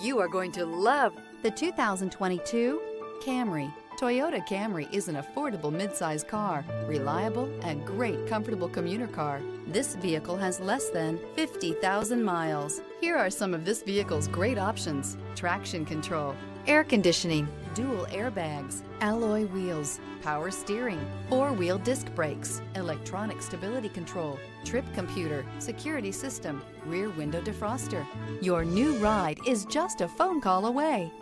You are going to love the 2022 Camry. Toyota Camry is an affordable midsize car, reliable and great comfortable commuter car. This vehicle has less than 50,000 miles. Here are some of this vehicle's great options: traction control, air conditioning, dual airbags, alloy wheels, power steering, four-wheel disc brakes, electronic stability control, trip computer, security system, rear window defroster. Your new ride is just a phone call away.